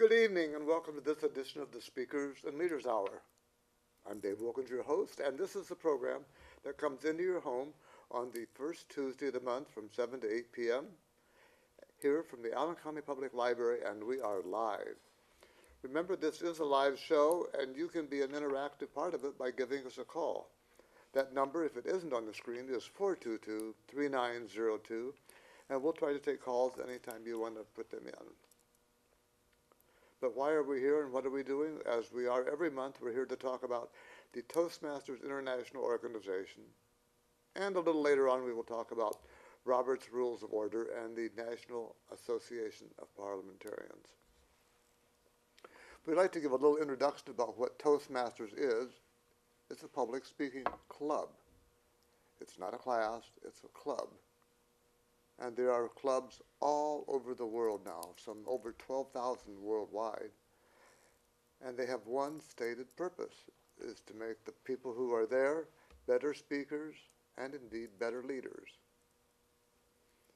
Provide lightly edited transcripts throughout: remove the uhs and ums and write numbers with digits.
Good evening and welcome to this edition of the Speakers and Leaders Hour. I'm Dave Wilkins, your host, and this is the program that comes into your home on the first Tuesday of the month from 7 to 8 p.m. here from the Allen County Public Library, and we are live. Remember, this is a live show, and you can be an interactive part of it by giving us a call. That number, if it isn't on the screen, is 422-3902, and we'll try to take calls anytime you want to put them in. But why are we here and what are we doing? As we are every month, we're here to talk about the Toastmasters International Organization. And a little later on, we will talk about Robert's Rules of Order and the National Association of Parliamentarians. We'd like to give a little introduction about what Toastmasters is. It's a public speaking club. It's not a class, it's a club. And there are clubs all over the world now, some over 12,000 worldwide. And they have one stated purpose, is to make the people who are there better speakers and indeed better leaders.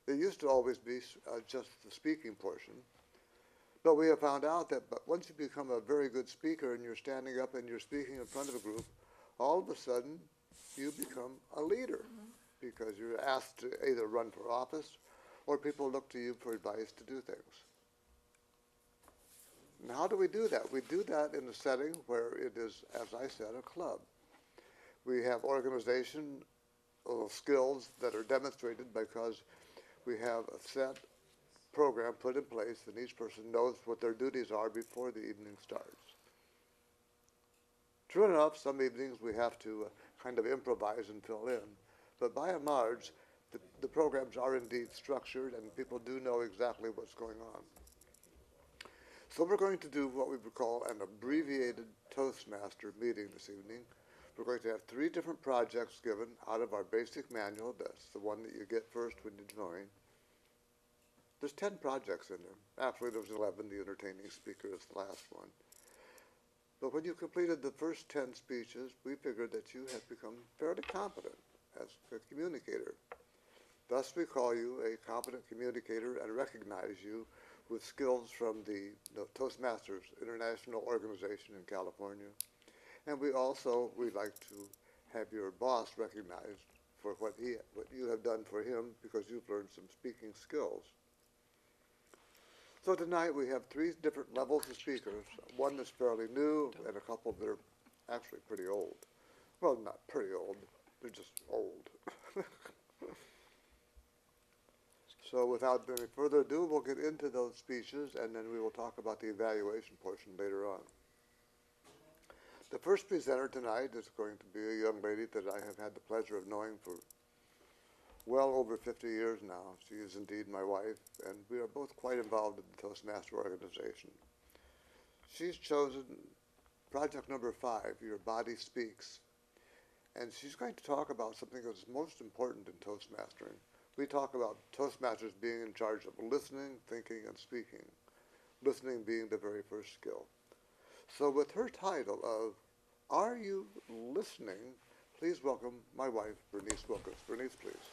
There used to always be just the speaking portion, but we have found out that once you become a very good speaker and you're standing up and you're speaking in front of a group, all of a sudden you become a leader. Because you're asked to either run for office or people look to you for advice to do things. And how do we do that? We do that in a setting where it is, as I said, a club. We have organizational skills that are demonstrated because we have a set program put in place and each person knows what their duties are before the evening starts. True enough, some evenings we have to kind of improvise and fill in. But by and large, the programs are indeed structured and people do know exactly what's going on. So we're going to do what we would call an abbreviated Toastmaster meeting this evening. We're going to have 3 different projects given out of our basic manual. That's the one that you get first when you join. There's 10 projects in there. Actually, there's 11. The entertaining speaker is the last one. But when you completed the first 10 speeches, we figured that you had become fairly competent as a communicator. Thus, we call you a competent communicator and recognize you with skills from the Toastmasters International Organization in California. And we'd like to have your boss recognized for what you have done for him because you've learned some speaking skills. So tonight we have 3 different levels of speakers. One that's fairly new and a couple that are actually pretty old. Well, not pretty old. They're just old. So without any further ado, we'll get into those speeches and then we will talk about the evaluation portion later on. The first presenter tonight is going to be a young lady that I have had the pleasure of knowing for well over 50 years now. She is indeed my wife, and we are both quite involved in the Toastmaster organization. She's chosen project number 5, Your Body Speaks. And she's going to talk about something that's most important in Toastmastering. We talk about Toastmasters being in charge of listening, thinking, and speaking. Listening being the very first skill. So with her title of Are You Listening? Please welcome my wife, Berniece Wilkins. Berniece, please.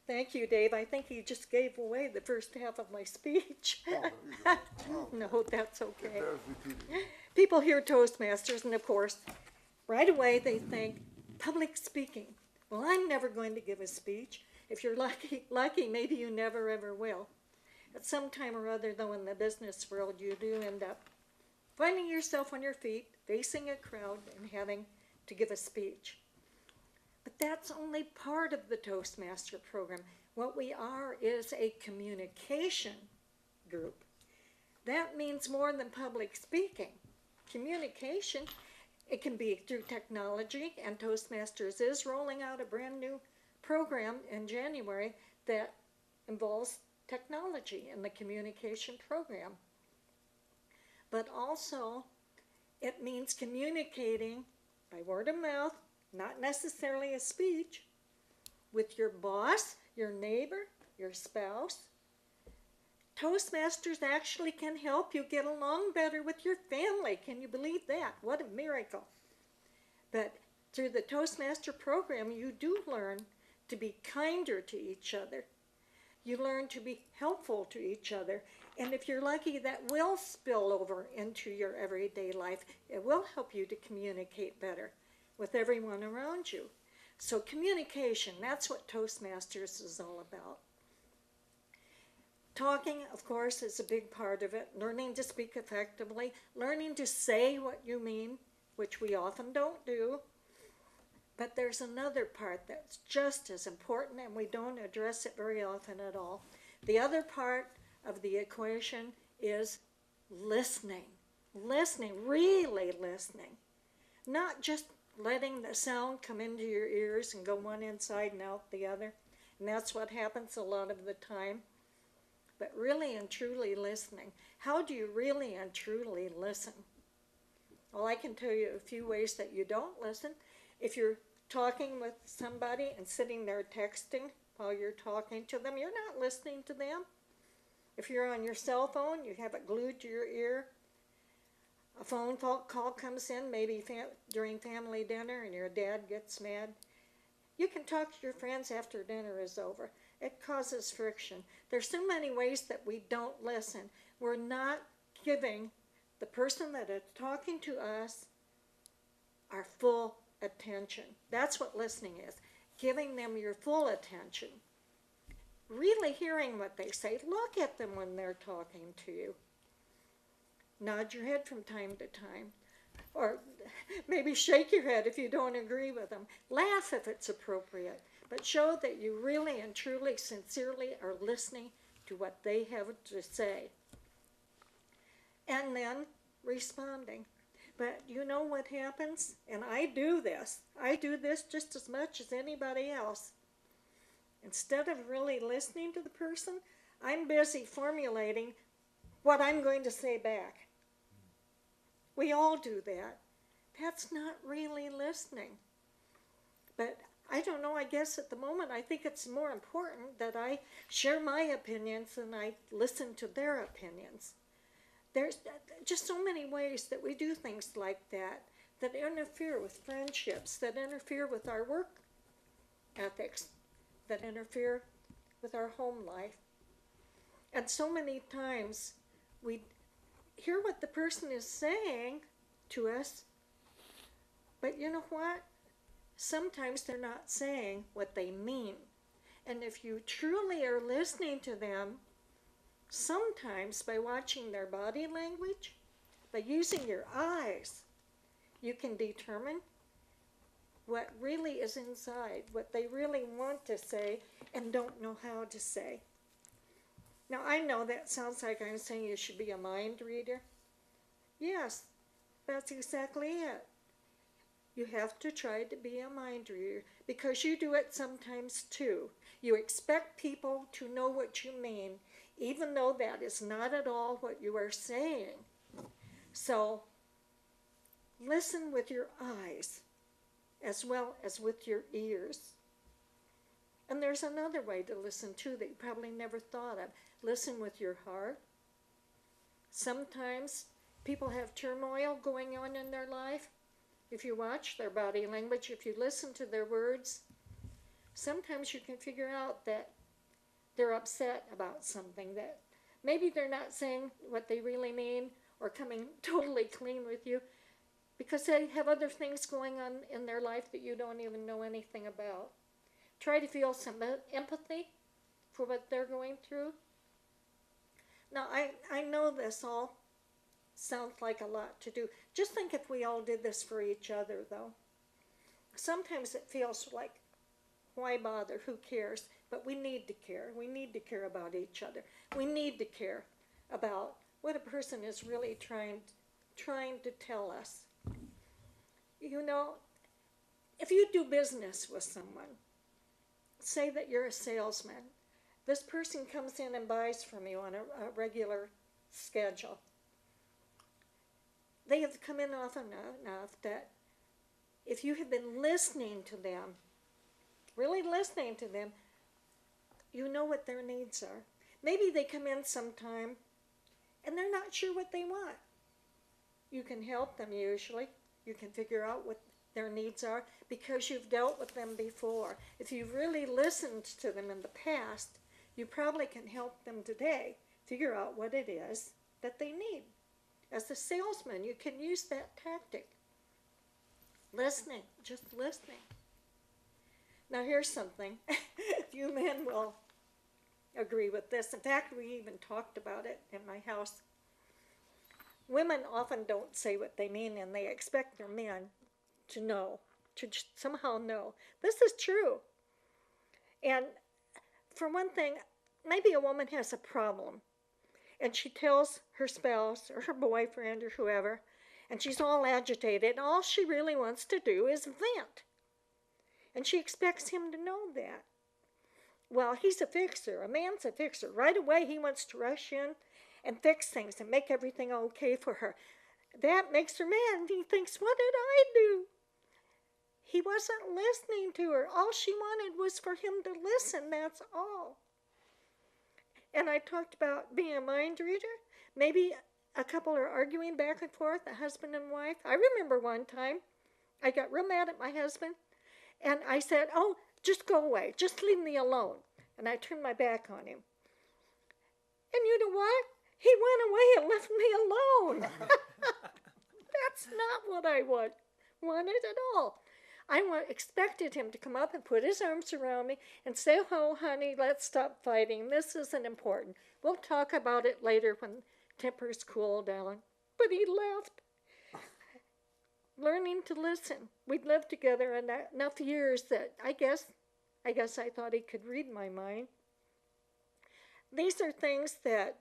Thank you, Dave. I think you just gave away the first half of my speech. No, that's okay. People hear Toastmasters, and of course, right away they think, public speaking. Well, I'm never going to give a speech. If you're lucky, maybe you never ever will. At some time or other, though, in the business world, you do end up finding yourself on your feet, facing a crowd, and having to give a speech. But that's only part of the Toastmaster program. What we are is a communication group. That means more than public speaking. Communication, it can be through technology, and Toastmasters is rolling out a brand new program in January that involves technology in the communication program. But also, it means communicating by word of mouth, not necessarily a speech, with your boss, your neighbor, your spouse. Toastmasters actually can help you get along better with your family. Can you believe that? What a miracle. But through the Toastmaster program, you do learn to be kinder to each other. You learn to be helpful to each other. And if you're lucky, that will spill over into your everyday life. It will help you to communicate better with everyone around you. So communication, that's what Toastmasters is all about. Talking, of course, is a big part of it. Learning to speak effectively, learning to say what you mean, which we often don't do. But there's another part that's just as important, and we don't address it very often at all. The other part of the equation is listening. Listening, really listening. Not just letting the sound come into your ears and go one inside and out the other. And that's what happens a lot of the time. But really and truly listening. How do you really and truly listen? Well, I can tell you a few ways that you don't listen. If you're talking with somebody and sitting there texting while you're talking to them, you're not listening to them. If you're on your cell phone, you have it glued to your ear. A phone call comes in, maybe during family dinner, and your dad gets mad. You can talk to your friends after dinner is over. It causes friction. There's so many ways that we don't listen. We're not giving the person that is talking to us our full attention. That's what listening is. Giving them your full attention. Really hearing what they say. Look at them when they're talking to you. Nod your head from time to time. Or maybe shake your head if you don't agree with them. Laugh if it's appropriate. But show that you really and truly, sincerely are listening to what they have to say. And then responding. But you know what happens? And I do this. I do this just as much as anybody else. Instead of really listening to the person, I'm busy formulating what I'm going to say back. We all do that. That's not really listening. But I don't know, I guess at the moment I think it's more important that I share my opinions than I listen to their opinions. There's just so many ways that we do things like that, that interfere with friendships, that interfere with our work ethics, that interfere with our home life. And so many times we hear what the person is saying to us, but you know what? Sometimes they're not saying what they mean. And if you truly are listening to them, sometimes by watching their body language, by using your eyes, you can determine what really is inside, what they really want to say and don't know how to say. Now, I know that sounds like I'm saying you should be a mind reader. Yes, that's exactly it. You have to try to be a mind reader because you do it sometimes too. You expect people to know what you mean, even though that is not at all what you are saying. So, listen with your eyes as well as with your ears. And there's another way to listen too that you probably never thought of. Listen with your heart. Sometimes people have turmoil going on in their life. If you watch their body language, if you listen to their words, sometimes you can figure out that they're upset about something, that maybe they're not saying what they really mean or coming totally clean with you because they have other things going on in their life that you don't even know anything about. Try to feel some empathy for what they're going through. Now, I know this all sounds like a lot to do. Just think if we all did this for each other, though. Sometimes it feels like, why bother? Who cares? But we need to care. We need to care about each other. We need to care about what a person is really trying to tell us. You know, if you do business with someone, say that you're a salesman. This person comes in and buys from you on a regular schedule. They have come in often enough that if you have been listening to them, really listening to them, you know what their needs are. Maybe they come in sometime and they're not sure what they want. You can help them usually. You can figure out what their needs are because you've dealt with them before. If you've really listened to them in the past, you probably can help them today figure out what it is that they need. As a salesman, you can use that tactic. Listening, just listening. Now here's something. You men will agree with this. In fact, we even talked about it in my house. Women often don't say what they mean, and they expect their men to know, to somehow know. This is true. And for one thing, maybe a woman has a problem, and she tells her spouse or her boyfriend or whoever, and she's all agitated, and all she really wants to do is vent. And she expects him to know that. Well, he's a fixer. A man's a fixer. Right away, he wants to rush in and fix things and make everything okay for her. That makes her mad. He thinks, what did I do? He wasn't listening to her. All she wanted was for him to listen, that's all. And I talked about being a mind reader. Maybe a couple are arguing back and forth, a husband and wife. I remember one time I got real mad at my husband, and I said, oh, just go away. Just leave me alone. And I turned my back on him. And you know what? He went away and left me alone. That's not what I wanted at all. I expected him to come up and put his arms around me and say, oh, honey, let's stop fighting. This isn't important. We'll talk about it later when tempers cool down. But he left. Learning to listen. We'd lived together enough years that I guess I thought he could read my mind. These are things that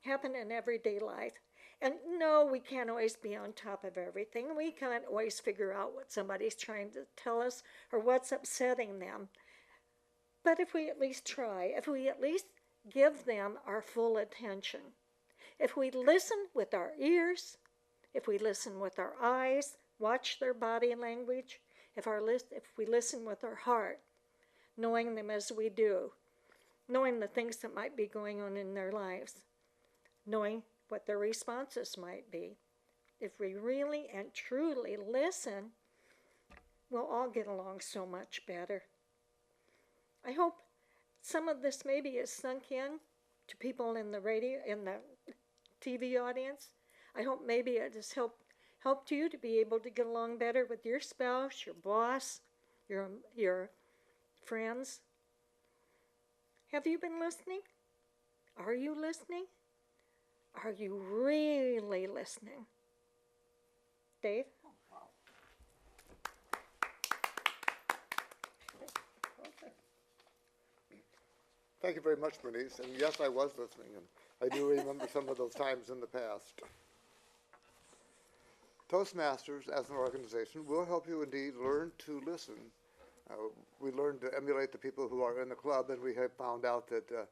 happen in everyday life. And no, we can't always be on top of everything. We can't always figure out what somebody's trying to tell us or what's upsetting them. But if we at least try, if we at least give them our full attention, if we listen with our ears, if we listen with our eyes, watch their body language, if we listen with our heart, knowing them as we do, knowing the things that might be going on in their lives, knowing what their responses might be. If we really and truly listen, we'll all get along so much better. I hope some of this maybe is sunk in to people in the radio, in the TV audience. I hope maybe it has helped you to be able to get along better with your spouse, your boss, your friends. Have you been listening? Are you listening? Are you really listening? Dave? Oh, wow. Thank you very much, Berniece. And yes, I was listening, and I do remember some of those times in the past. Toastmasters, as an organization, will help you indeed learn to listen. We learn to emulate the people who are in the club, and we have found out that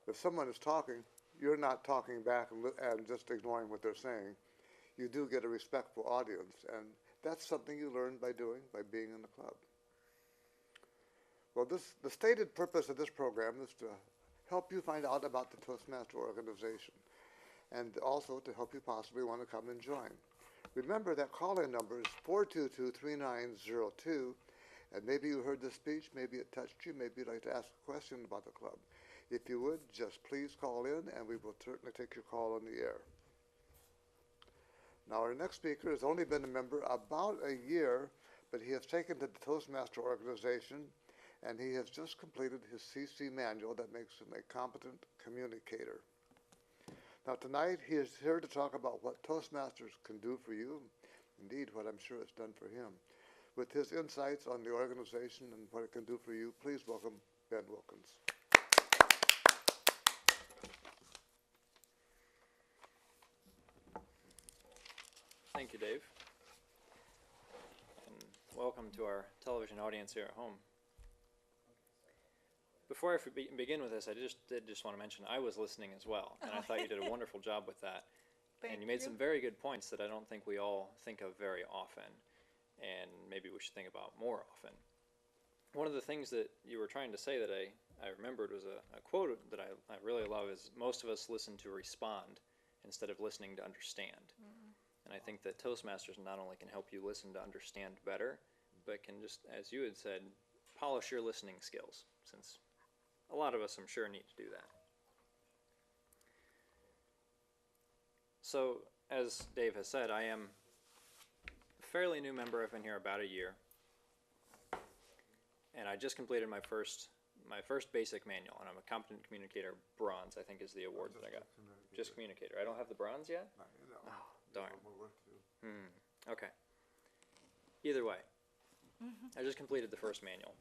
if someone is talking, you're not talking back and just ignoring what they're saying. You do get a respectful audience, and that's something you learn by being in the club. Well, the stated purpose of this program is to help you find out about the Toastmaster organization, and also to help you possibly want to come and join. Remember that call-in number is 422-3902, and maybe you heard this speech, maybe it touched you, maybe you'd like to ask a question about the club. If you would, just please call in, and we will certainly take your call on the air. Now, our next speaker has only been a member about a year, but he has taken to the Toastmaster organization, and he has just completed his CC manual that makes him a competent communicator. Now, tonight, he is here to talk about what Toastmasters can do for you, indeed, what I'm sure it's done for him. With his insights on the organization and what it can do for you, please welcome Ben Wilkins. Thank you, Dave. And welcome to our television audience here at home. Before I begin with this, I did want to mention I was listening as well, and I thought you did a wonderful job with that. And you made some very good points that I don't think we all think of very often, and maybe we should think about more often. One of the things that you were trying to say that I remembered was a quote that I really love is, most of us listen to respond instead of listening to understand. Mm-hmm. And I think that Toastmasters not only can help you listen to understand better, but can just, as you had said, polish your listening skills, since a lot of us, I'm sure, need to do that. So, as Dave has said, I am a fairly new member. I've been here about a year. And I just completed my first basic manual, and I'm a competent communicator bronze, I think is the award that I got. Just communicator. I don't have the bronze yet? Oh, darn. Okay. Either way, I just completed the first manual.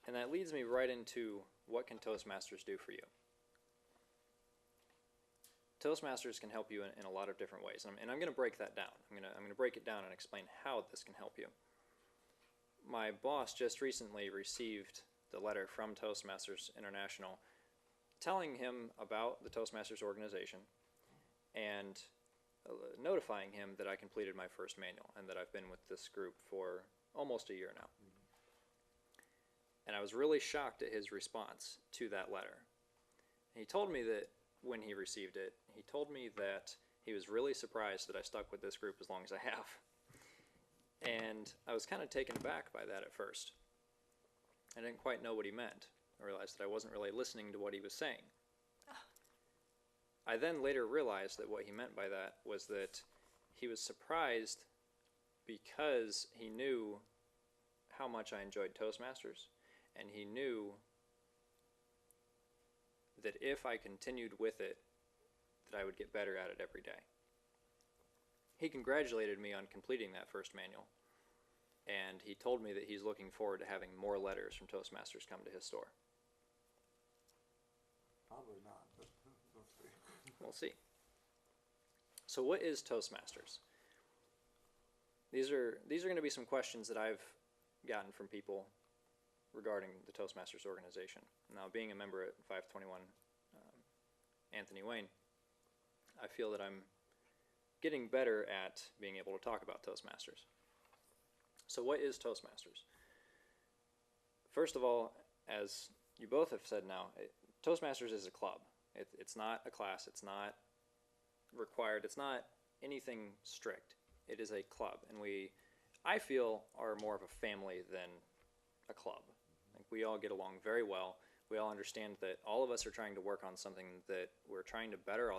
And that leads me right into what can Toastmasters do for you. Toastmasters can help you in a lot of different ways, and I'm going to break that down. I'm going to break it down and explain how this can help you. My boss just recently received the letter from Toastmasters International telling him about the Toastmasters organization and notifying him that I completed my first manual and that I've been with this group for almost a year now. And I was really shocked at his response to that letter. He told me that when he received it, he told me that he was really surprised that I stuck with this group as long as I have. And I was kind of taken aback by that at first. I didn't quite know what he meant. I realized that I wasn't really listening to what he was saying. I then later realized that what he meant by that was that he was surprised because he knew how much I enjoyed Toastmasters, and he knew that if I continued with it, that I would get better at it every day. He congratulated me on completing that first manual, and he told me that he's looking forward to having more letters from Toastmasters come to his store. Probably not, but we'll see. We'll see. So what is Toastmasters? These are going to be some questions that I've gotten from people regarding the Toastmasters organization. Now, being a member at 521 Anthony Wayne, I feel that I'm getting better at being able to talk about Toastmasters. So what is Toastmasters? First of all, as you both have said now, Toastmasters is a club. It's not a class. It's not required. It's not anything strict. It is a club. And I feel, are more of a family than a club. Like, we all get along very well. We all understand that all of us are trying to work on something that we're trying to better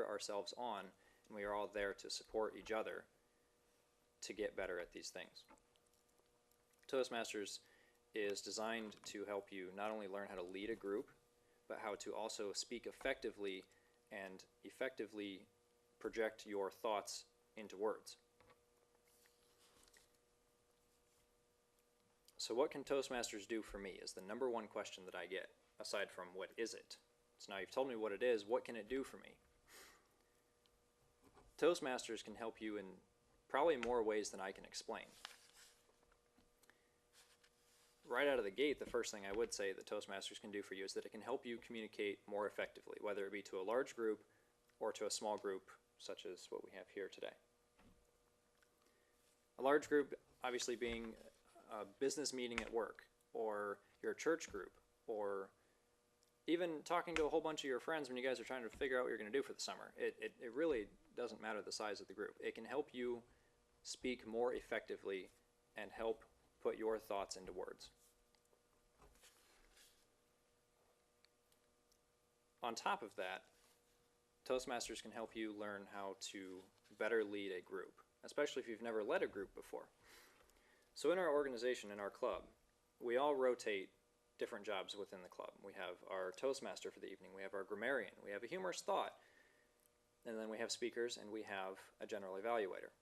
ourselves on, and we are all there to support each other to get better at these things. Toastmasters is designed to help you not only learn how to lead a group, but how to also speak effectively and effectively project your thoughts into words. So what can Toastmasters do for me is the number one question that I get, aside from what is it? So now you've told me what it is, what can it do for me? Toastmasters can help you in probably more ways than I can explain. Right out of the gate, the first thing I would say that Toastmasters can do for you is that it can help you communicate more effectively, whether it be to a large group or to a small group, such as what we have here today. A large group obviously being a business meeting at work, or your church group, or even talking to a whole bunch of your friends when you guys are trying to figure out what you're going to do for the summer. It really doesn't matter the size of the group. It can help you speak more effectively and help put your thoughts into words. On top of that, Toastmasters can help you learn how to better lead a group, especially if you've never led a group before. So in our organization, in our club, we all rotate different jobs within the club. We have our Toastmaster for the evening, we have our grammarian, we have a humorous thought, and then we have speakers, and we have a general evaluator.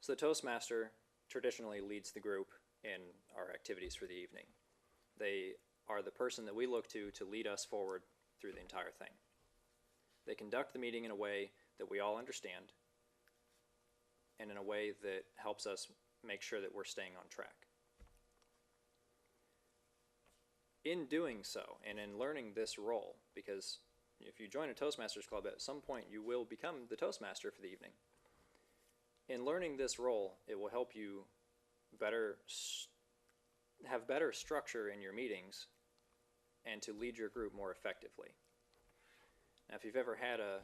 So the Toastmaster traditionally leads the group in our activities for the evening. They are the person that we look to lead us forward through the entire thing. They conduct the meeting in a way that we all understand, and in a way that helps us make sure that we're staying on track. In doing so, and in learning this role, because if you join a Toastmasters club, at some point you will become the Toastmaster for the evening. In learning this role, it will help you have better structure in your meetings and to lead your group more effectively. Now, if you've ever had a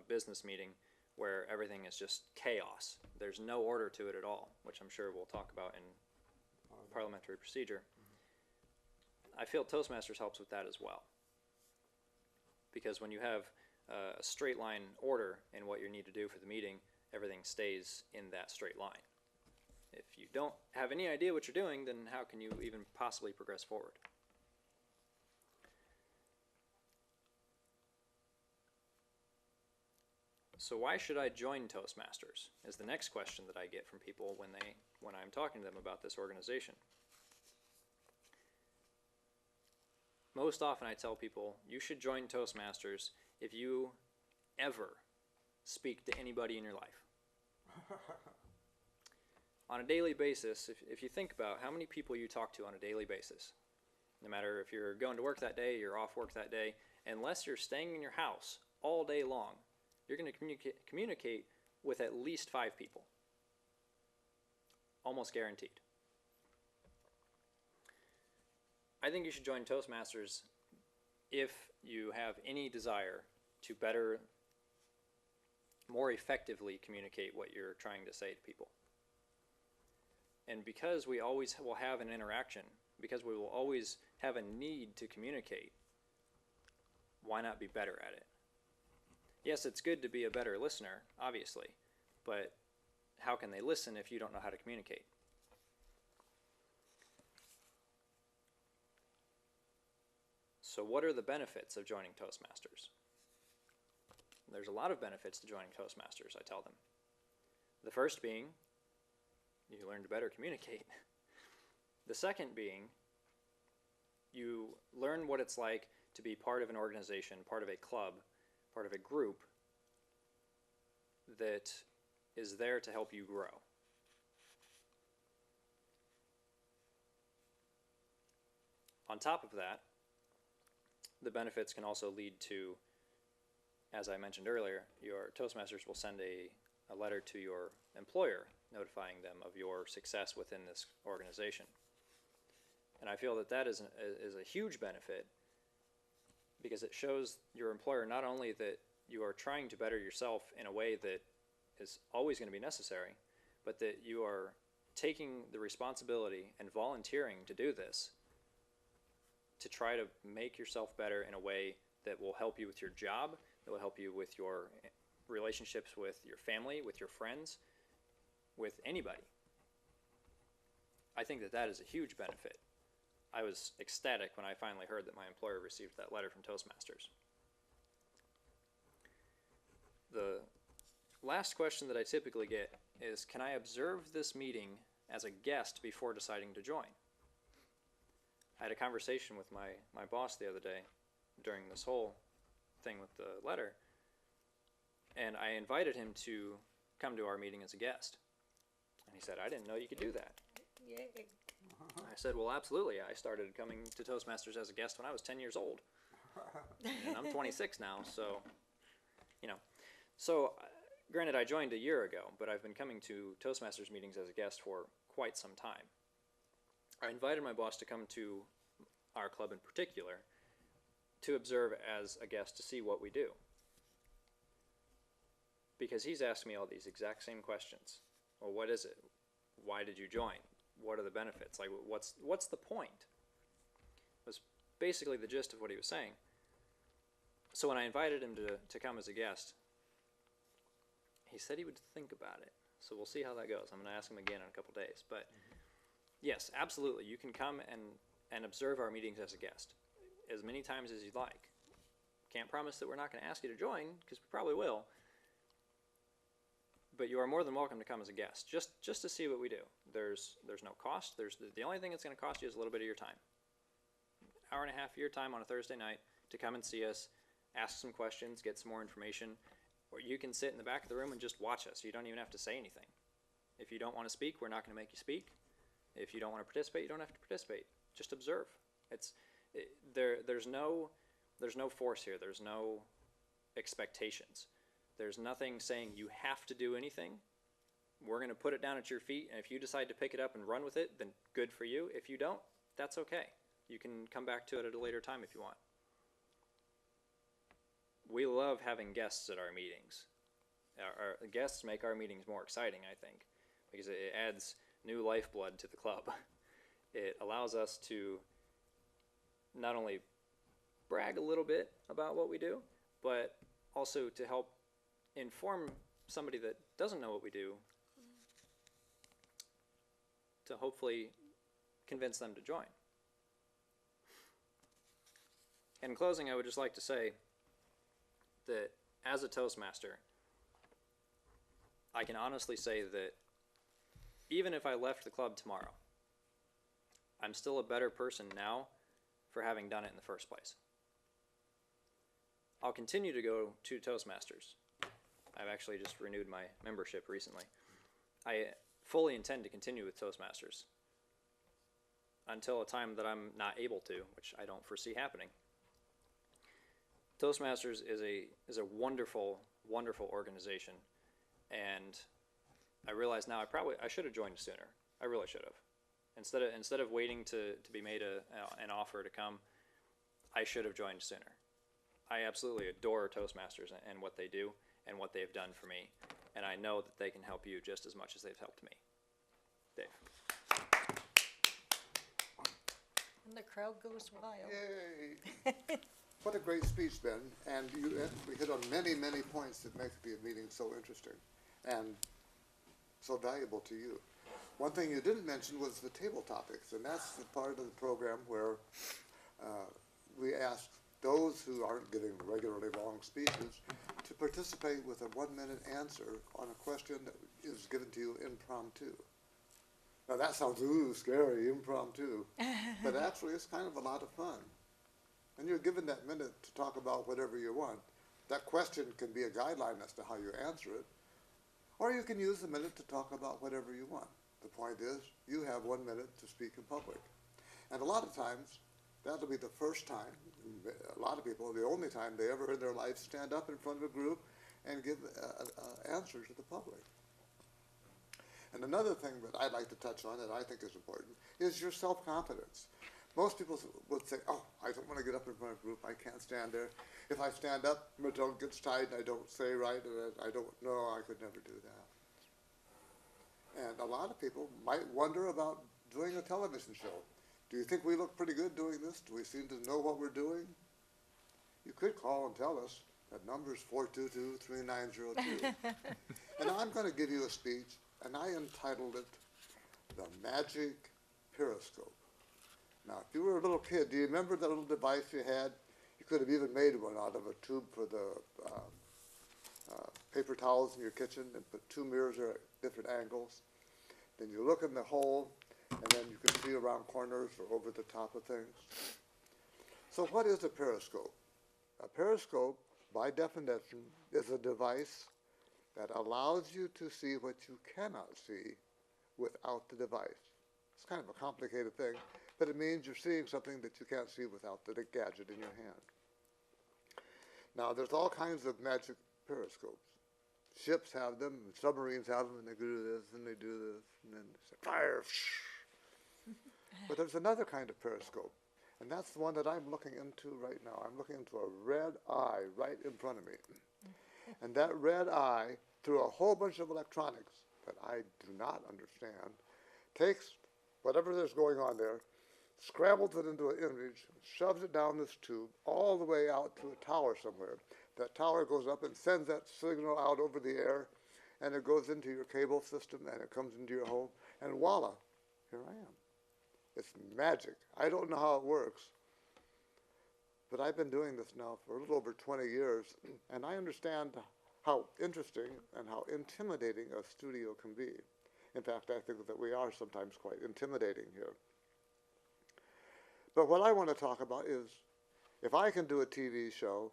business meeting where everything is just chaos, there's no order to it at all, which I'm sure we'll talk about in parliamentary procedure, I feel Toastmasters helps with that as well. Because when you have a straight line order in what you need to do for the meeting, everything stays in that straight line. If you don't have any idea what you're doing, then how can you even possibly progress forward? So why should I join Toastmasters is the next question that I get from people when I'm talking to them about this organization. Most often I tell people, you should join Toastmasters if you ever speak to anybody in your life. On a daily basis, if you think about how many people you talk to on a daily basis, no matter if you're going to work that day, you're off work that day, unless you're staying in your house all day long, you're going to communicate with at least 5 people. Almost guaranteed. I think you should join Toastmasters if you have any desire to better, more effectively communicate what you're trying to say to people. And because we always will have an interaction, because we will always have a need to communicate, why not be better at it? Yes, it's good to be a better listener, obviously, but how can they listen if you don't know how to communicate? So what are the benefits of joining Toastmasters? There's a lot of benefits to joining Toastmasters, I tell them. The first being, you learn to better communicate. The second being, you learn what it's like to be part of an organization, part of a club, part of a group that is there to help you grow. On top of that, the benefits can also lead to, as I mentioned earlier, your Toastmasters will send a letter to your employer notifying them of your success within this organization. And I feel that that is a huge benefit because it shows your employer not only that you are trying to better yourself in a way that is always going to be necessary, but that you are taking the responsibility and volunteering to do this to try to make yourself better in a way that will help you with your job, that will help you with your relationships with your family, with your friends, with anybody. I think that that is a huge benefit. I was ecstatic when I finally heard that my employer received that letter from Toastmasters. The last question that I typically get is, can I observe this meeting as a guest before deciding to join? I had a conversation with my boss the other day during this whole thing with the letter, and I invited him to come to our meeting as a guest. And he said, I didn't know you could do that. Yay. I said, well, absolutely. I started coming to Toastmasters as a guest when I was 10 years old. And I'm 26 now, so, you know. So, granted, I joined a year ago, but I've been coming to Toastmasters meetings as a guest for quite some time. I invited my boss to come to our club in particular to observe as a guest to see what we do. Because he's asked me all these exact same questions. Well, what is it? Why did you join? What are the benefits? Like, what's the point? Was basically the gist of what he was saying. So when I invited him to come as a guest, he said he would think about it. So we'll see how that goes. I'm going to ask him again in a couple days. But yes, absolutely, you can come and observe our meetings as a guest as many times as you'd like. Can't promise that we're not going to ask you to join, because we probably will. But you are more than welcome to come as a guest, just to see what we do. There's no cost. The only thing that's going to cost you is a little bit of your time. Hour and a half of your time on a Thursday night to come and see us, ask some questions, get some more information, or you can sit in the back of the room and just watch us. You don't even have to say anything. If you don't want to speak, we're not going to make you speak. If you don't want to participate, you don't have to participate. Just observe. There's no force here. There's no expectations. There's nothing saying you have to do anything. We're going to put it down at your feet, and if you decide to pick it up and run with it, then good for you. If you don't, that's okay. You can come back to it at a later time if you want. we love having guests at our meetings. Our guests make our meetings more exciting, I think, because it adds new lifeblood to the club. It allows us to not only brag a little bit about what we do, but also to help inform somebody that doesn't know what we do, to hopefully convince them to join. In closing, I would just like to say that as a Toastmaster, I can honestly say that even if I left the club tomorrow, I'm still a better person now for having done it in the first place. I'll continue to go to Toastmasters. I've actually just renewed my membership recently. I fully intend to continue with Toastmasters until a time that I'm not able to, which I don't foresee happening. Toastmasters is a wonderful, wonderful organization, and I realize now I should have joined sooner. I really should have. Instead of waiting to be made an offer to come, I should have joined sooner. I absolutely adore Toastmasters and what they do and what they've done for me, and I know that they can help you just as much as they've helped me. Dave. And the crowd goes wild. Yay! What a great speech, Ben, and you hit on many, many points that make the meeting so interesting and so valuable to you. One thing you didn't mention was the table topics, and that's the part of the program where we ask those who aren't giving regularly long speeches to participate with a 1-minute answer on a question that is given to you impromptu. Now that sounds, ooh, scary, impromptu, but actually it's kind of a lot of fun. And you're given that minute to talk about whatever you want. That question can be a guideline as to how you answer it, or you can use the minute to talk about whatever you want. The point is, you have 1 minute to speak in public. And a lot of times, that'll be the first time, a lot of people, the only time they ever in their life stand up in front of a group and give an answer to the public. And another thing that I'd like to touch on that I think is important is your self-confidence. Most people would say, oh, I don't want to get up in front of a group, I can't stand there. If I stand up, my tongue gets tied and I don't say right, and I don't know, I could never do that. And a lot of people might wonder about doing a television show. Do you think we look pretty good doing this? Do we seem to know what we're doing? You could call and tell us. That number is 422-3902. And I'm going to give you a speech, and I entitled it, The Magic Periscope. Now, if you were a little kid, do you remember that little device you had? You could have even made one out of a tube for the paper towels in your kitchen and put 2 mirrors at different angles. Then you look in the hole, and then you can see around corners or over the top of things. So what is a periscope? A periscope, by definition, is a device that allows you to see what you cannot see without the device. It's kind of a complicated thing, but it means you're seeing something that you can't see without the gadget in your hand. Now, there's all kinds of magic periscopes. Ships have them, and submarines have them, and they do this, and they do this, and then they say, fire! But there's another kind of periscope, and that's the one that I'm looking into right now. I'm looking into a red eye right in front of me. And that red eye, through a whole bunch of electronics that I do not understand, takes whatever there's going on there, scrambles it into an image, shoves it down this tube all the way out to a tower somewhere. That tower goes up and sends that signal out over the air, and it goes into your cable system, and it comes into your home, and voila, here I am. It's magic. I don't know how it works, but I've been doing this now for a little over 20 years, and I understand how interesting and how intimidating a studio can be. In fact, I think that we are sometimes quite intimidating here. But what I want to talk about is, if I can do a TV show,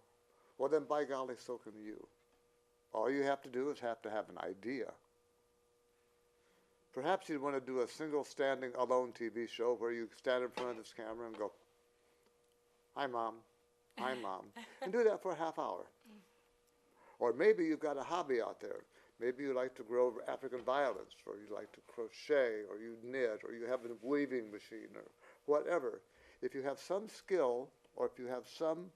well then by golly, so can you. All you have to do is have to have an idea. Perhaps you'd want to do a single standing alone TV show where you stand in front of this camera and go, hi Mom, hi Mom, and do that for a half hour. Or maybe you've got a hobby out there. Maybe you like to grow African violets, or you like to crochet, or you knit, or you have a weaving machine, or whatever. If you have some skill, or if you have some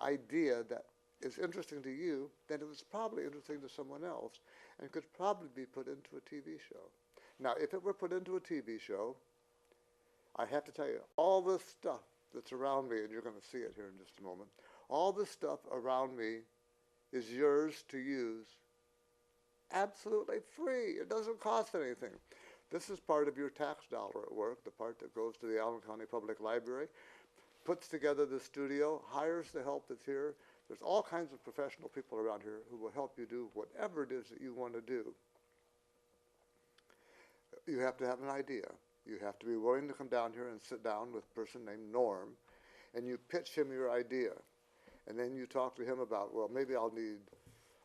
idea that is interesting to you, then it was probably interesting to someone else and could probably be put into a TV show. Now, if it were put into a TV show, I have to tell you, all this stuff that's around me, and you're going to see it here in just a moment, all this stuff around me is yours to use absolutely free. It doesn't cost anything. This is part of your tax dollar at work, the part that goes to the Allen County Public Library, puts together the studio, hires the help that's here. There's all kinds of professional people around here who will help you do whatever it is that you want to do. You have to have an idea. You have to be willing to come down here and sit down with a person named Norm, and you pitch him your idea. And then you talk to him about, well, maybe I'll need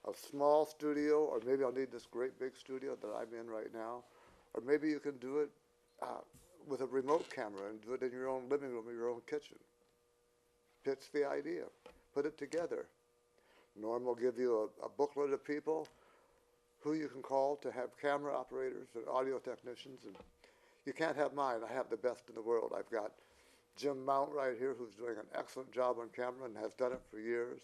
a small studio, or maybe I'll need this great big studio that I'm in right now, or maybe you can do it with a remote camera and do it in your own living room or your own kitchen. Pitch the idea. Put it together. Norm will give you a booklet of people who you can call to have camera operators and audio technicians. And you can't have mine. I have the best in the world. I've got Jim Mount right here, who's doing an excellent job on camera and has done it for years.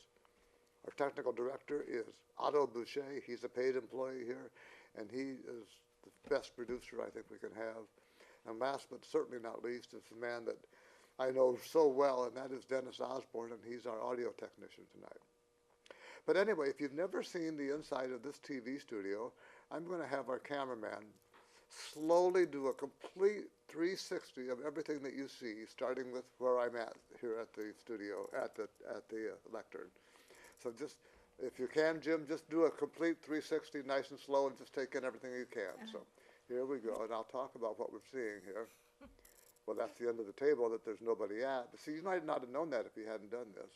Our technical director is Otto Boucher. He's a paid employee here, and he is the best producer I think we can have. And last but certainly not least is the man that I know so well, and that is Dennis Osborne, and he's our audio technician tonight. But anyway, if you've never seen the inside of this TV studio, I'm going to have our cameraman slowly do a complete 360 of everything that you see, starting with where I'm at here at the studio, at the lectern. So just, if you can, Jim, just do a complete 360 nice and slow and just take in everything you can. So here we go, and I'll talk about what we're seeing here. Well, that's the end of the table that there's nobody at. But see, you might not have known that if you hadn't done this.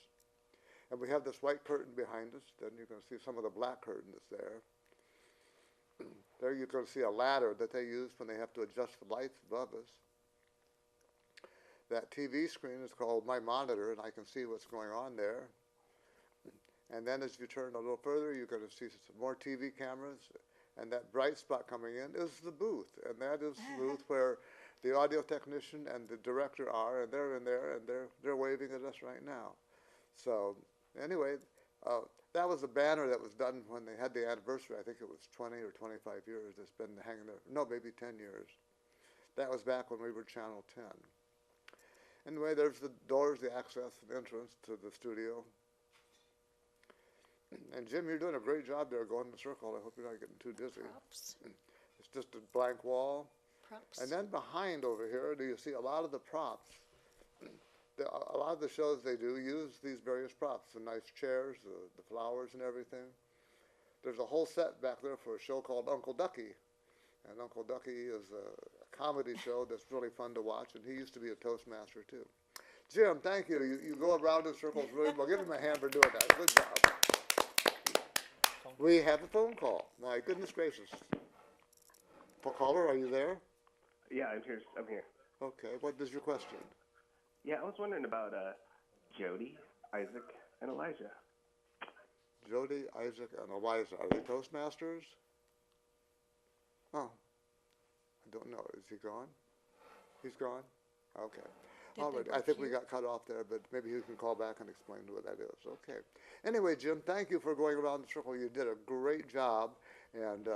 And we have this white curtain behind us. Then you're going to see some of the black curtain that's there. There you're going to see a ladder that they use when they have to adjust the lights above us. That TV screen is called My Monitor, and I can see what's going on there. And then as you turn a little further, you're going to see some more TV cameras. And that bright spot coming in is the booth. And that is the booth where the audio technician and the director are, and they're in there, and they're waving at us right now. So anyway, that was a banner that was done when they had the anniversary. I think it was 20 or 25 years. It's been hanging there. No, maybe 10 years. That was back when we were Channel 10. Anyway, there's the doors, the access, the entrance to the studio. And Jim, you're doing a great job there going in the circle. I hope you're not getting too dizzy. Props. It's just a blank wall. Props. And then behind over here, do you see a lot of the props? A lot of the shows they do use these various props, the nice chairs, the flowers and everything. There's a whole set back there for a show called Uncle Ducky. And Uncle Ducky is a comedy show that's really fun to watch, and he used to be a Toastmaster too. Jim, thank you. You go around in circles really well. Give him a hand for doing that. Good job. We have a phone call. My goodness gracious. Caller, are you there? Yeah, I'm here. Okay, what is your question? Yeah, I was wondering about Jody, Isaac, and Elijah. Jody, Isaac, and Eliza. Are they Toastmasters? Oh, I don't know. Is he gone? He's gone? Okay. All right. I think we got cut off there, but maybe you can call back and explain what that is. Okay. Anyway, Jim, thank you for going around the circle. You did a great job, and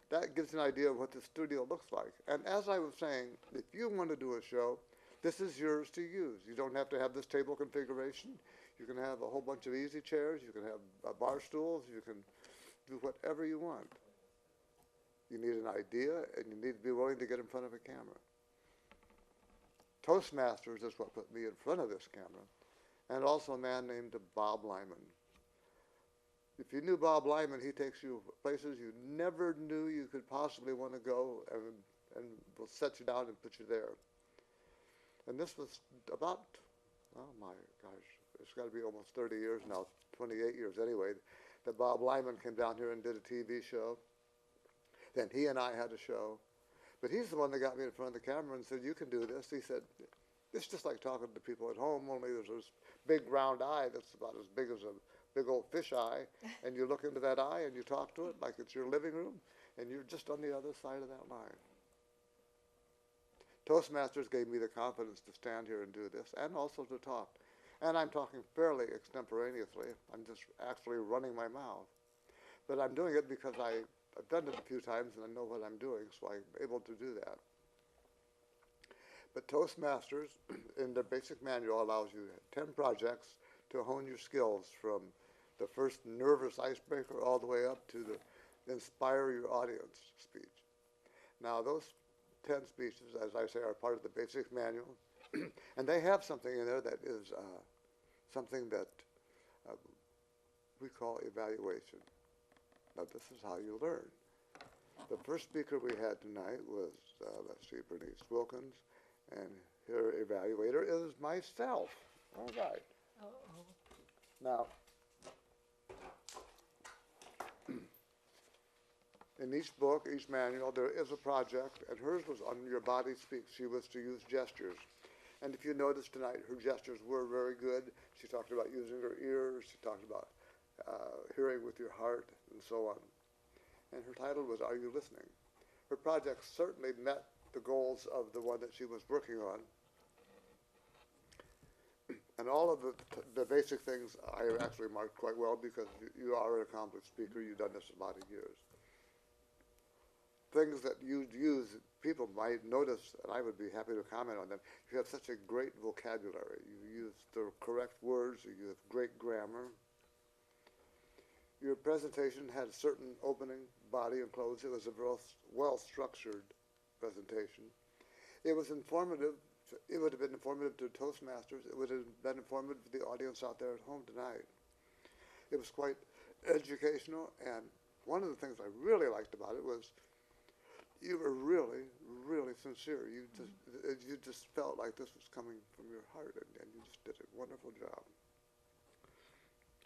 that gives an idea of what the studio looks like. And as I was saying, if you want to do a show, this is yours to use. You don't have to have this table configuration. You can have a whole bunch of easy chairs. You can have bar stools. You can do whatever you want. You need an idea, and you need to be willing to get in front of a camera. Toastmasters is what put me in front of this camera, and also a man named Bob Lyman. If you knew Bob Lyman, he takes you places you never knew you could possibly want to go, and will set you down and put you there. And this was about, oh my gosh, it's got to be almost 30 years now, 28 years anyway, that Bob Lyman came down here and did a TV show. Then he and I had a show. But he's the one that got me in front of the camera and said, you can do this. He said, it's just like talking to people at home, only there's this big round eye that's about as big as a big old fish eye, and you look into that eye and you talk to it like it's your living room, and you're just on the other side of that line. Toastmasters gave me the confidence to stand here and do this, and also to talk. And I'm talking fairly extemporaneously. I'm just actually running my mouth. But I'm doing it because I've done it a few times and I know what I'm doing, so I'm able to do that. But Toastmasters, in their basic manual, allows you 10 projects to hone your skills from the first nervous icebreaker all the way up to the inspire your audience speech. Now, those 10 speeches, as I say, are part of the basic manual. And they have something in there that is something that we call evaluation. Now, this is how you learn. The first speaker we had tonight was, let's see, Berniece Wilkins, and her evaluator is myself. All right. Uh-oh. Now, in each book, each manual, there is a project, and hers was on Your Body Speaks. She was to use gestures. And if you notice tonight, her gestures were very good. She talked about using her ears. She talked about hearing with your heart, and so on. And her title was, Are You Listening? Her project certainly met the goals of the one that she was working on. And all of the basic things I have actually marked quite well because you are an accomplished speaker. You've done this a lot of years. Things that you'd use, people might notice, and I would be happy to comment on them. You have such a great vocabulary. You use the correct words. You have great grammar. Your presentation had a certain opening, body, and close. It was a well-structured presentation. It was informative. It would have been informative to Toastmasters. It would have been informative to the audience out there at home tonight. It was quite educational, and one of the things I really liked about it was you were really, really sincere. You just felt like this was coming from your heart, and you just did a wonderful job.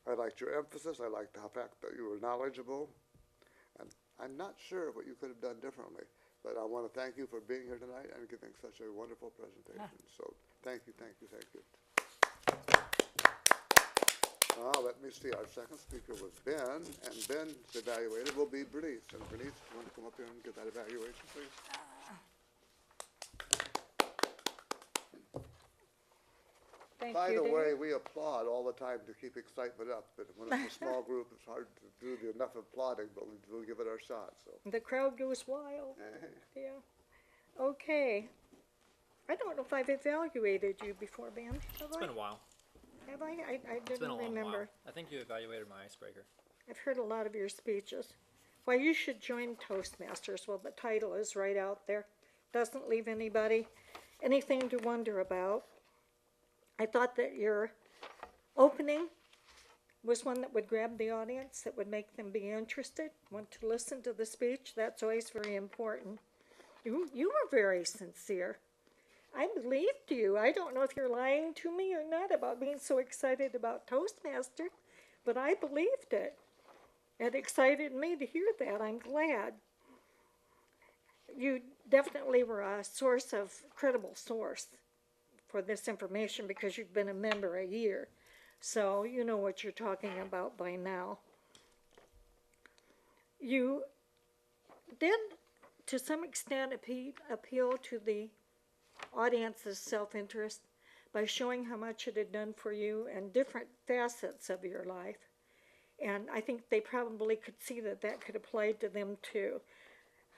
I liked your emphasis. I liked the fact that you were knowledgeable. And I'm not sure what you could have done differently, but I want to thank you for being here tonight and giving such a wonderful presentation. So thank you, thank you, thank you. Now, let me see. Our second speaker was Ben, and Ben's evaluator will be Berniece. And Berniece, you want to come up here and give that evaluation, please? By the way, we applaud all the time to keep excitement up, but when it's a small group, it's hard to do enough applauding, but we'll give it our shot. So The crowd goes wild. Yeah. Okay. I don't know if I've evaluated you before, Ben. It's been a while. Have I? I It's been a didn't long remember. while. I think you evaluated my icebreaker. I've heard a lot of your speeches. Well, you should join Toastmasters. Well, the title is right out there. Doesn't leave anybody anything to wonder about. I thought that your opening was one that would grab the audience, that would make them be interested, want to listen to the speech. That's always very important. You were very sincere. I believed you. I don't know if you're lying to me or not about being so excited about Toastmasters, but I believed it. It excited me to hear that. I'm glad. You definitely were a credible source for this information because you've been a member a year. So you know what you're talking about by now. You did, to some extent, appeal to the audience's self-interest by showing how much it had done for you and different facets of your life. And I think they probably could see that that could apply to them too.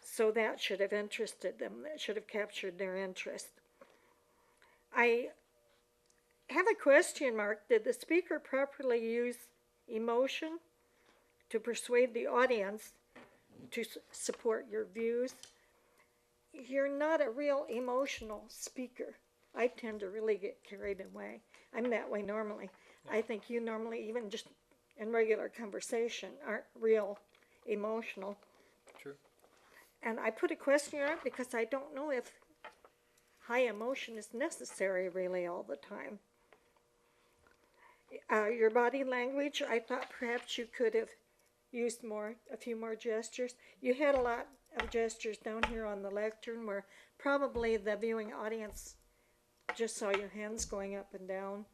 So that should have interested them. That should have captured their interest. I have a question mark. Did the speaker properly use emotion to persuade the audience to support your views? You're not a real emotional speaker. I tend to really get carried away. I'm that way normally. I think you normally, even just in regular conversation, aren't real emotional. True. And I put a question mark because I don't know if high emotion is necessary really all the time. Your body language, I thought perhaps you could have used a few more gestures. You had a lot of gestures down here on the lectern where probably the viewing audience just saw your hands going up and down.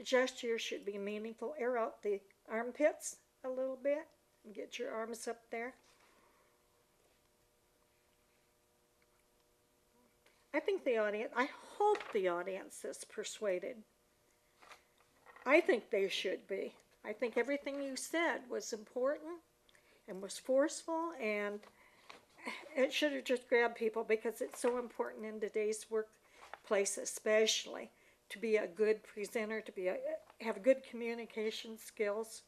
Gestures should be meaningful. Air out the armpits a little bit and get your arms up there. I think I hope the audience is persuaded I think they should be. I think everything you said was important and was forceful, and it should have just grabbed people because it's so important in today's workplace, especially to be a good presenter, to be have good communication skills.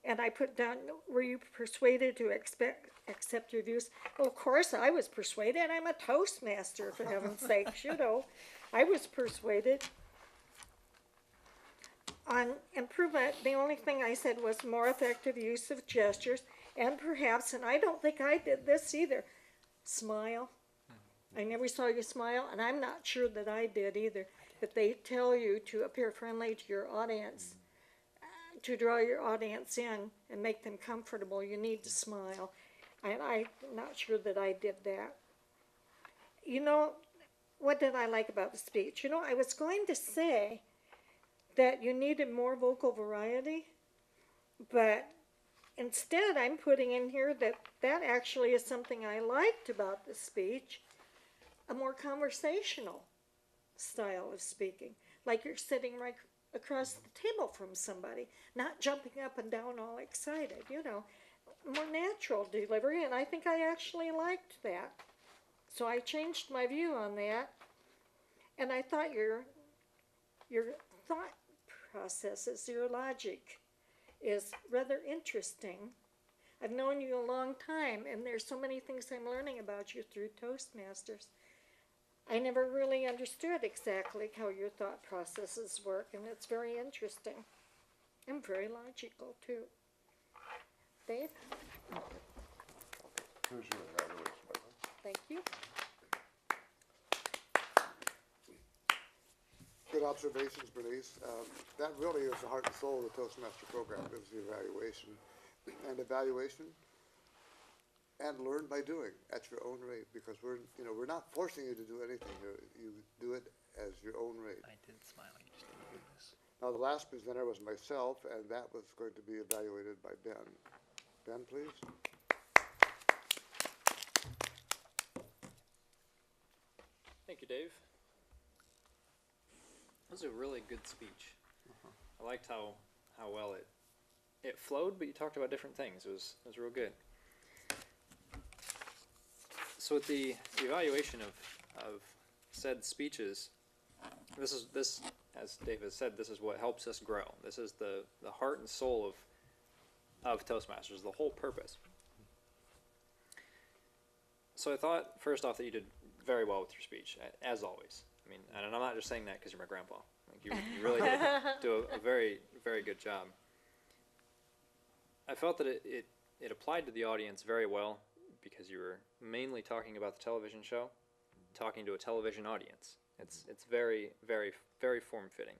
And I put down, were you persuaded to accept your views? Well, of course I was persuaded. I'm a Toastmaster, for heaven's sakes, you know. I was persuaded. On improvement, the only thing I said was more effective use of gestures, and perhaps, and I don't think I did this either, smile. I never saw you smile, and I'm not sure that I did either, but they tell you to appear friendly to your audience. To draw your audience in and make them comfortable, you need to smile. And I'm not sure that I did that. You know, what did I like about the speech? You know, I was going to say that you needed more vocal variety, but instead I'm putting in here that that actually is something I liked about the speech, a more conversational style of speaking, like you're sitting right across the table from somebody, not jumping up and down all excited, you know, more natural delivery, and I think I actually liked that. So I changed my view on that, and I thought your thought processes, your logic is rather interesting. I've known you a long time, and there's so many things I'm learning about you through Toastmasters. I never really understood exactly how your thought processes work, and it's very interesting and very logical, too. Dave? Here's your evaluation, Michael. Thank you. Good observations, Bernice. That really is the heart and soul of the Toastmaster program, is the evaluation. And evaluation and learn by doing at your own rate, because we're not forcing you to do anything here. You do it as your own rate. I did smile, you just didn't do this. Now, the last presenter was myself, and that was going to be evaluated by Ben. Ben, please. Thank you, Dave. That was a really good speech. I liked how well it flowed, but you talked about different things. It was real good. So with the evaluation of said speeches, this, as Dave has said, this is what helps us grow. This is the heart and soul of Toastmasters, the whole purpose. So I thought, first off, that you did very well with your speech, as always. I mean, and I'm not just saying that because you're my grandpa. Like you really did do a very, very good job. I felt that it applied to the audience very well because you were mainly talking about the television show, talking to a television audience. It's very, very, very form-fitting.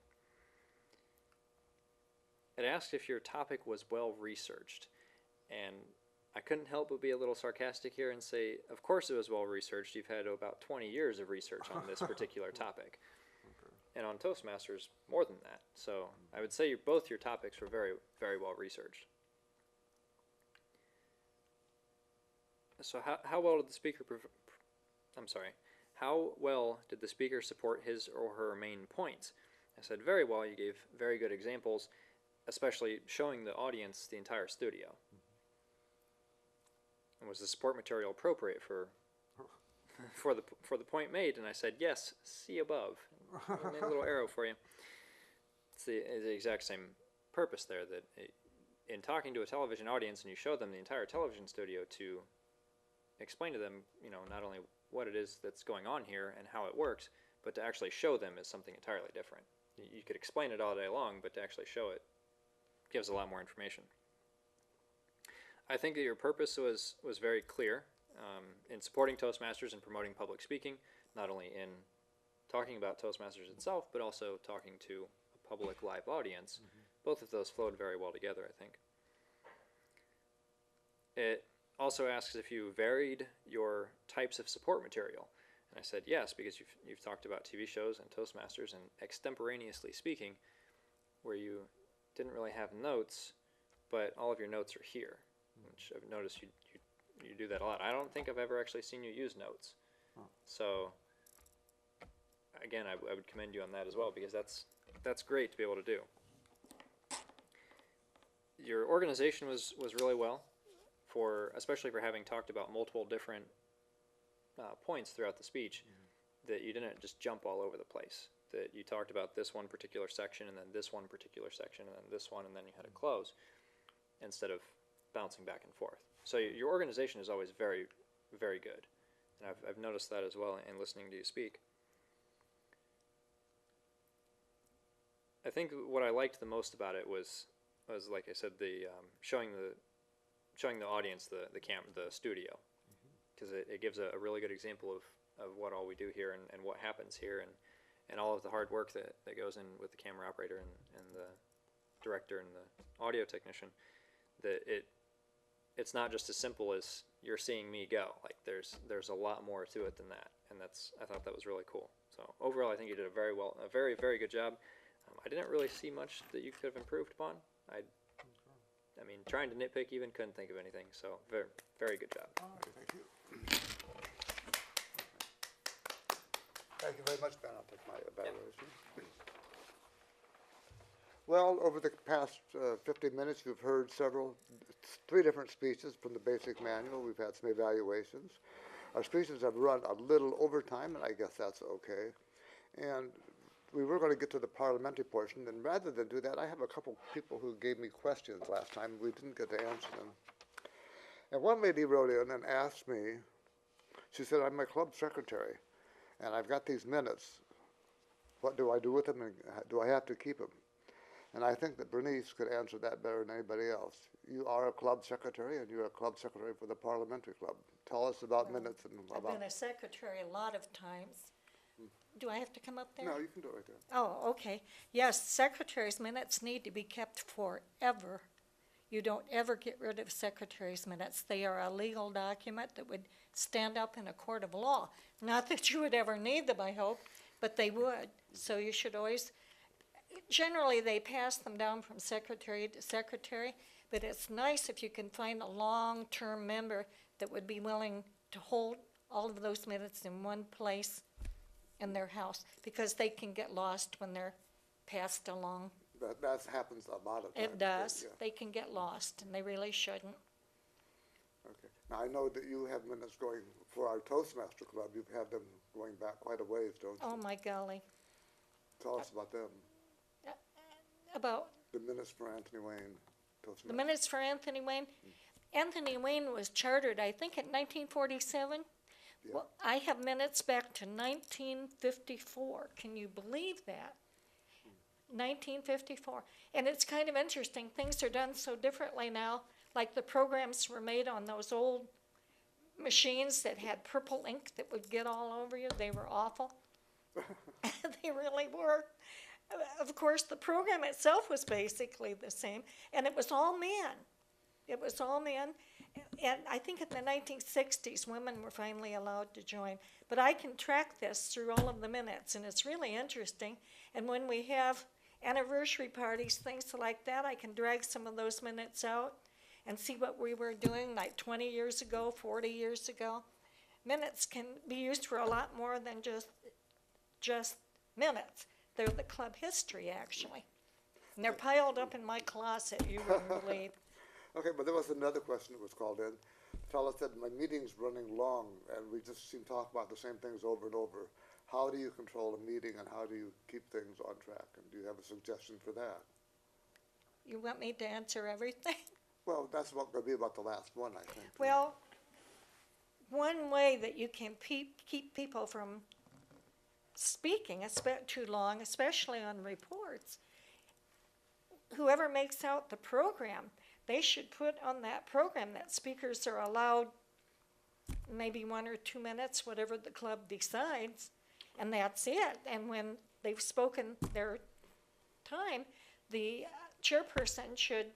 It asked if your topic was well researched, and I couldn't help but be a little sarcastic here and say, of course it was well researched. You've had about 20 years of research on this particular topic. Okay. And on Toastmasters, more than that. So I would say both your topics were very, very well researched. So how well did the speaker how well did the speaker support his or her main points? I said very well. You gave very good examples, especially showing the audience the entire studio. And was the support material appropriate for the point made? And I said yes. See above. I made a little arrow for you. It's the exact same purpose there. That in talking to a television audience, and you show them the entire television studio to explain to them, not only what it is that's going on here and how it works, but to actually show them is something entirely different. You could explain it all day long, but to actually show it gives a lot more information. I think that your purpose was very clear in supporting Toastmasters and promoting public speaking, not only in talking about Toastmasters itself, but also talking to a public live audience. Mm-hmm. Both of those flowed very well together, I think. It also asks if you varied your types of support material. And I said yes, because you've talked about TV shows and Toastmasters and extemporaneously speaking, where you didn't really have notes, but all of your notes are here, which I've noticed you do that a lot. I don't think I've ever actually seen you use notes. So, again, I would commend you on that as well, because that's that's great to be able to do. Your organization was really well, especially for having talked about multiple different points throughout the speech, that you didn't just jump all over the place. That you talked about this one particular section, and then this one particular section, and then this one, and then you had to close, instead of bouncing back and forth. So your organization is always very, very good, and I've noticed that as well in listening to you speak. I think what I liked the most about it was like I said, the showing the audience the studio, because it gives a really good example of what all we do here and what happens here, and all of the hard work that goes in with the camera operator and the director and the audio technician. That it's not just as simple as you're seeing me go. Like there's a lot more to it than that, and I thought that was really cool. So overall, I think you did a very, very good job. I didn't really see much that you could have improved upon. I mean, trying to nitpick even, couldn't think of anything. So very, very good job. All right, thank you. Thank you very much, Ben. I'll take my evaluation. Well, over the past 50 minutes, you've heard three different speeches from the basic manual. We've had some evaluations. Our speeches have run a little over time, and I guess that's okay. And we were going to get to the parliamentary portion, and rather than do that, I have a couple people who gave me questions last time. We didn't get to answer them. And one lady wrote in and asked me, she said, I'm my club secretary, and I've got these minutes. What do I do with them, and do I have to keep them? And I think that Berniece could answer that better than anybody else. You are a club secretary, and you're a club secretary for the parliamentary club. Tell us about minutes and I've about... been a secretary a lot of times. Do I have to come up there? No, you can do it right there. Oh, okay. Yes, secretary's minutes need to be kept forever. You don't ever get rid of secretary's minutes. They are a legal document that would stand up in a court of law. Not that you would ever need them, I hope, but they would. So you should always, generally they pass them down from secretary to secretary, but it's nice if you can find a long-term member that would be willing to hold all of those minutes in one place in their house, because they can get lost when they're passed along. That happens a lot of times. It does. Yeah. They can get lost, and they really shouldn't. Okay. Now, I know that you have minutes going for our Toastmaster Club. You've had them going back quite a ways, don't you? Oh, my golly. Tell us about them. About The minutes for Anthony Wayne. Toastmaster. the minutes for Anthony Wayne. Anthony Wayne was chartered, I think, in 1947. Yeah. Well, I have minutes back to 1954. Can you believe that? 1954. And it's kind of interesting. Things are done so differently now. Like the programs were made on those old machines that had purple ink that would get all over you. They were awful. They really were. Of course, the program itself was basically the same, and it was all men. It was all men. And I think in the 1960s, women were finally allowed to join. But I can track this through all of the minutes, and it's really interesting. And when we have anniversary parties, things like that, I can drag some of those minutes out and see what we were doing like 20 years ago, 40 years ago. Minutes can be used for a lot more than just minutes. They're the club history, actually. And they're piled up in my closet, you wouldn't believe. Okay, but there was another question that was called in. The fellow said, my meeting's running long, and we just seem to talk about the same things over and over. How do you control a meeting, and how do you keep things on track? And do you have a suggestion for that? You want me to answer everything? Well, that's going to be about the last one, I think. Well, one way that you can keep people from speaking too long, especially on reports, whoever makes out the program, they should put on that program that speakers are allowed maybe 1 or 2 minutes, whatever the club decides, and that's it. And when they've spoken their time, the chairperson should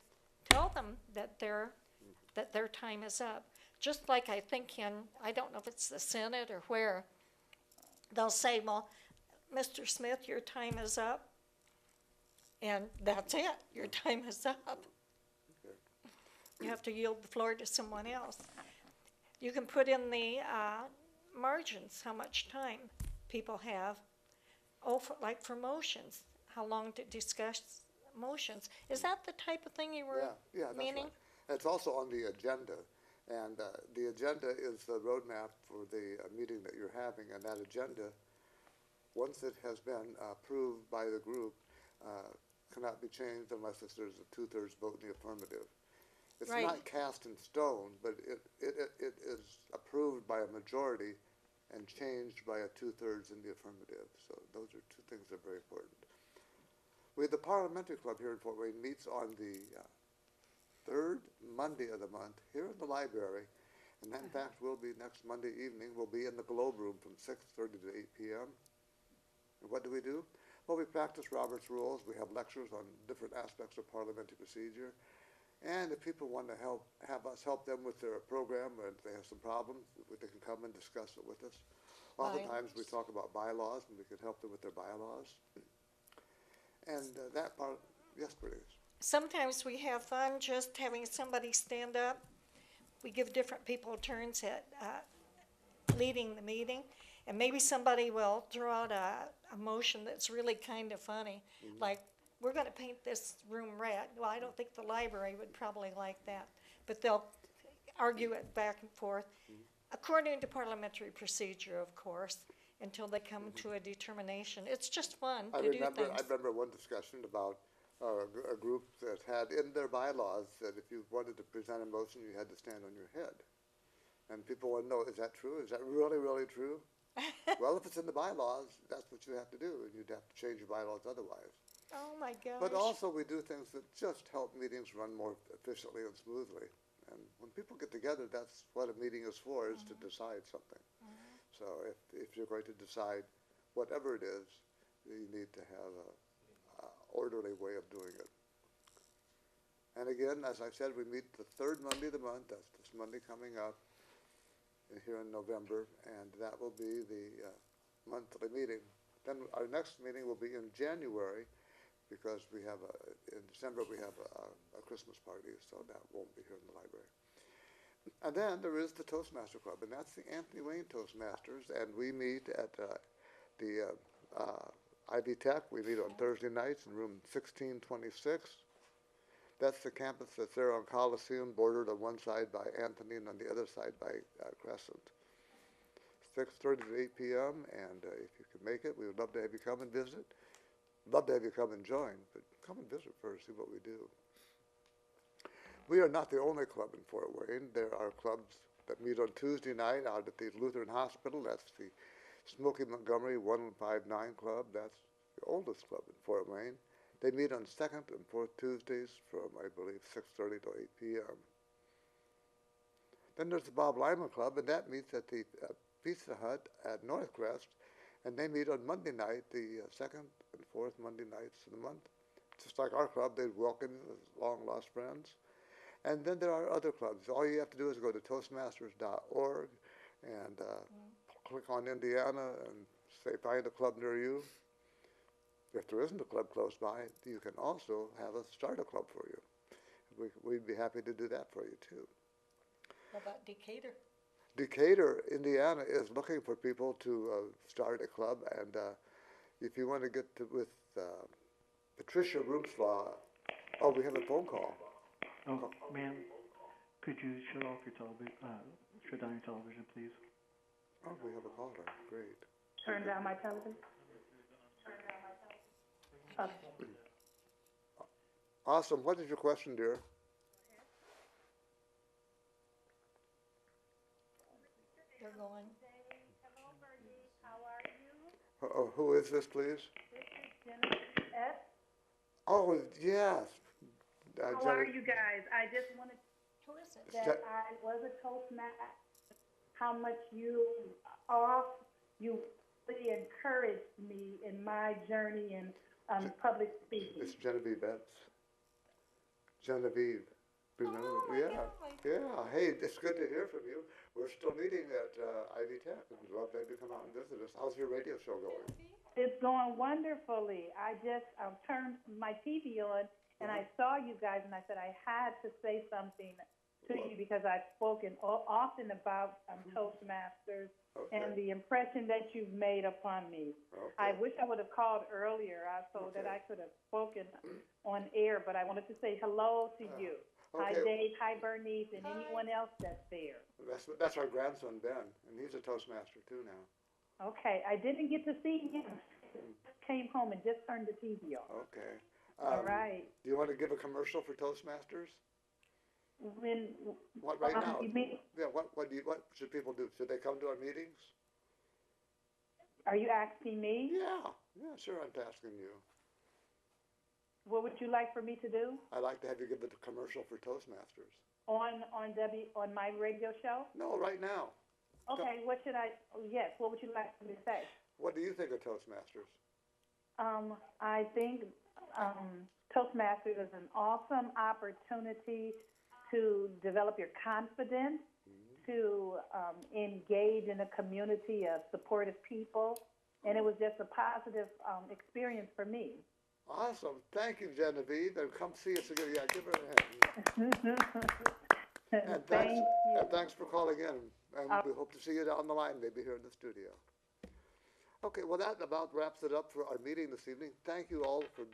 tell them that their time is up. Just like I think I don't know if it's the Senate or where, they'll say, well, Mr. Smith, your time is up. And that's it. Your time is up. You have to yield the floor to someone else. You can put in the margins, how much time people have. Oh, like for motions, how long to discuss motions. Is that the type of thing you were Yeah, that's meaning? right. It's also on the agenda, and the agenda is the roadmap for the meeting that you're having, and that agenda, once it has been approved by the group, cannot be changed unless there's a 2/3 vote in the affirmative. It's Right. not cast in stone, but it is approved by a majority and changed by a 2/3 in the affirmative. So those are two things that are very important. The Parliamentary Club here in Fort Wayne meets on the third Monday of the month here in the library, and that in fact will be next Monday evening. We'll be in the Globe Room from 6:30 to 8 p.m. And what do? Well, we practice Robert's Rules. We have lectures on different aspects of parliamentary procedure. And if people want to have us help them with their program, or if they have some problems, they can come and discuss it with us. Oftentimes we talk about bylaws, and we can help them with their bylaws. And that part, yes, Berniece. Sometimes we have fun just having somebody stand up. We give different people turns at leading the meeting, and maybe somebody will throw out a motion that's really kind of funny, like, we're going to paint this room red. Well, I don't think the library would probably like that, but they'll argue it back and forth, according to parliamentary procedure, of course, until they come to a determination. It's just fun to do things. I remember one discussion about a group that had in their bylaws that if you wanted to present a motion, you had to stand on your head. And people want to know, is that true? Is that really, really true? Well, if it's in the bylaws, that's what you have to do, and you'd have to change your bylaws otherwise. Oh, my gosh. But also we do things that just help meetings run more efficiently and smoothly. And when people get together, that's what a meeting is for, is to decide something. So if you're going to decide whatever it is, you need to have an orderly way of doing it. And again, as I said, we meet the third Monday of the month. That's this Monday coming up here in November, and that will be the monthly meeting. Then our next meeting will be in January, because we have in December we have a Christmas party, so that won't be here in the library. And then there is the Toastmaster Club, and that's the Anthony Wayne Toastmasters, and we meet at the Ivy Tech. We meet on Thursday nights in room 1626. That's the campus that's there on Coliseum, bordered on one side by Anthony and on the other side by Crescent. 6:30 to 8 p.m., and if you can make it, we would love to have you come and visit. Love to have you come and join, but come and visit first, see what we do. We are not the only club in Fort Wayne. There are clubs that meet on Tuesday night out at the Lutheran Hospital. That's the Smokey Montgomery 159 Club. That's the oldest club in Fort Wayne. They meet on second and fourth Tuesdays from, I believe, 6:30 to 8 p.m. Then there's the Bob Lyman Club, and that meets at the Pizza Hut at Northcrest, and they meet on Monday night, the second and fourth Monday nights of the month. Just like our club, they welcome long-lost friends. And then there are other clubs. All you have to do is go to Toastmasters.org and click on Indiana and say, find a club near you. If there isn't a club close by, you can also have us start a club for you. We'd be happy to do that for you, too. How about Decatur? Decatur, Indiana, is looking for people to start a club, and if you want to get with Patricia Roomslaw, we have a phone call. Oh, ma'am, could you shut off your shut down your television, please? Oh, we have a caller. Great. Turn down my television. Okay. Awesome. What is your question, dear? They're going. Hello, Berniece. How are you? Who is this, please? This is Jennifer S. Oh, yes. How are you guys? I just wanted Who is it? that I was a Toastmaster. How much you really encouraged me in my journey in public speaking. It's Genevieve Betts. Genevieve. Remember? Oh, my Yeah. God. Yeah. Hey, it's good to hear from you. We're still meeting at Ivy Tech, and we'd love to have you come out and visit us. How's your radio show going? It's going wonderfully. I just turned my TV on, and I saw you guys, and I said I had to say something to you because I've spoken often about Toastmasters Okay. and the impression that you've made upon me. Okay. I wish I would have called earlier so that I could have spoken on air, but I wanted to say hello to you. Hi, okay. Dave. Hi, Berniece, and anyone else that's there. That's our grandson, Ben, and he's a Toastmaster too now. Okay, I didn't get to see him. Came home and just turned the TV on. Okay. All right. Do you want to give a commercial for Toastmasters? When What right now? you mean, Yeah. What should people do? Should they come to our meetings? are you asking me? Yeah. Yeah. Sure. I'm asking you. What would you like for me to do I'd like to have you give the commercial for Toastmasters. on my radio show? No, right now. Okay, what should I? Yes, what would you like me to say? What do you think of Toastmasters? I think Toastmasters is an awesome opportunity to develop your confidence, to engage in a community of supportive people, and it was just a positive experience for me. Awesome. Thank you, Genevieve, and come see us again. Yeah, give her a hand. And Thank you. And thanks for calling in. And we hope to see you down the line, maybe here in the studio. Okay, well, that about wraps it up for our meeting this evening. Thank you all for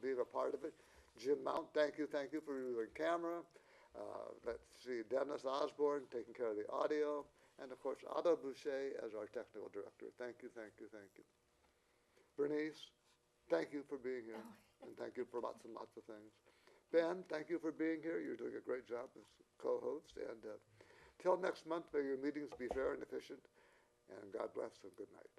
being a part of it. Jim Mount, thank you for doing camera. Let's see, Dennis Osborne taking care of the audio. And, of course, Otto Boucher as our technical director. Thank you. Bernice, thank you for being here. And thank you for lots and lots of things. Ben, thank you for being here. You're doing a great job as co-host. And till next month, may your meetings be fair and efficient. And God bless and good night.